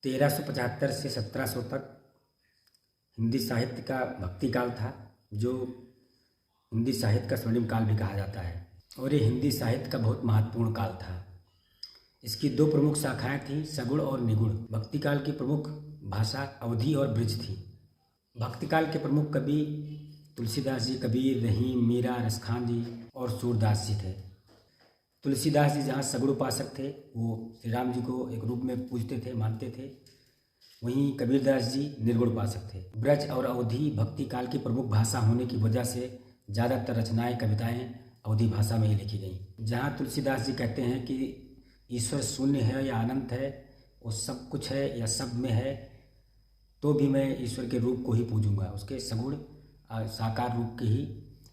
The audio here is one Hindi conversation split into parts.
1375 से 1700 तक हिंदी साहित्य का भक्ति काल था, जो हिंदी साहित्य का स्वर्णिम काल भी कहा जाता है और ये हिंदी साहित्य का बहुत महत्वपूर्ण काल था। इसकी दो प्रमुख शाखाएं थीं, सगुण और निगुण। भक्ति काल की प्रमुख भाषा अवधी और ब्रज थी। भक्ति काल के प्रमुख कवि तुलसीदास जी, कबीर, रहीम, मीरा, रसखान जी और सूरदास जी थे। तुलसीदास जी जहाँ सगुण उपासक थे, वो श्री राम जी को एक रूप में पूजते थे, मानते थे। वहीं कबीरदास जी निर्गुण उपासक थे। ब्रज और अवधी भक्ति काल की प्रमुख भाषा होने की वजह से ज़्यादातर रचनाएं, कविताएं अवधी भाषा में ही लिखी गई। जहाँ तुलसीदास जी कहते हैं कि ईश्वर शून्य है या अनंत है, वो सब कुछ है या सब में है, तो भी मैं ईश्वर के रूप को ही पूजूंगा, उसके सगुण साकार रूप की ही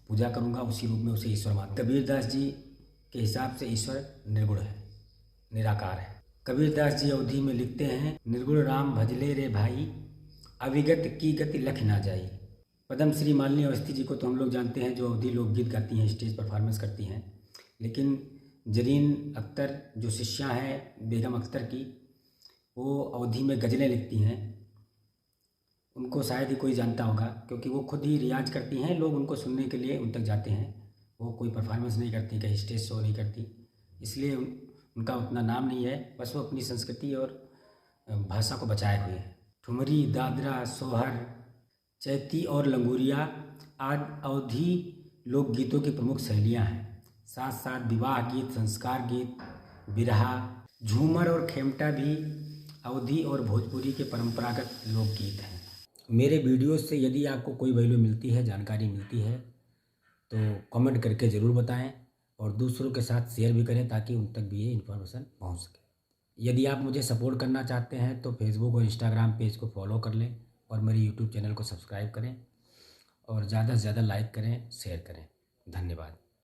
पूजा करूंगा, उसी रूप में उसे ईश्वर मानूंगा। कबीरदास जी के हिसाब से ईश्वर निर्गुण है, निराकार है। कबीरदास जी अवधी में लिखते हैं, निर्गुण राम भजले रे भाई, अविगत की गति लख ना जाई। पद्म श्री मालिनी अवस्थी जी को तो हम लोग जानते हैं, जो अवधी लोकगीत गाती हैं, स्टेज परफॉर्मेंस करती हैं। लेकिन जरीन अख्तर जो शिष्या हैं बेगम अख्तर की, वो अवधी में गज़लें लिखती हैं। उनको शायद ही कोई जानता होगा, क्योंकि वो खुद ही रियाज करती हैं, लोग उनको सुनने के लिए उन तक जाते हैं। वो कोई परफॉर्मेंस नहीं करती, कहीं स्टेज शो नहीं करती, इसलिए उनका उतना नाम नहीं है। बस वो अपनी संस्कृति और भाषा को बचाए हुए हैं। ठुमरी, दादरा, सोहर, चैती और लंगूरिया आज अवधी लोकगीतों की प्रमुख शैलियाँ हैं। साथ साथ विवाह गीत, संस्कार गीत, बिरहा, झूमर और खेमटा भी अवधी और भोजपुरी के परंपरागत लोकगीत हैं। मेरे वीडियोस से यदि आपको कोई वैल्यू मिलती है, जानकारी मिलती है, तो कमेंट करके ज़रूर बताएं और दूसरों के साथ शेयर भी करें, ताकि उन तक भी ये इन्फॉर्मेशन पहुंच सके। यदि आप मुझे सपोर्ट करना चाहते हैं तो फेसबुक और इंस्टाग्राम पेज को फॉलो कर लें और मेरे यूट्यूब चैनल को सब्सक्राइब करें और ज़्यादा से ज़्यादा लाइक करें, शेयर करें। धन्यवाद।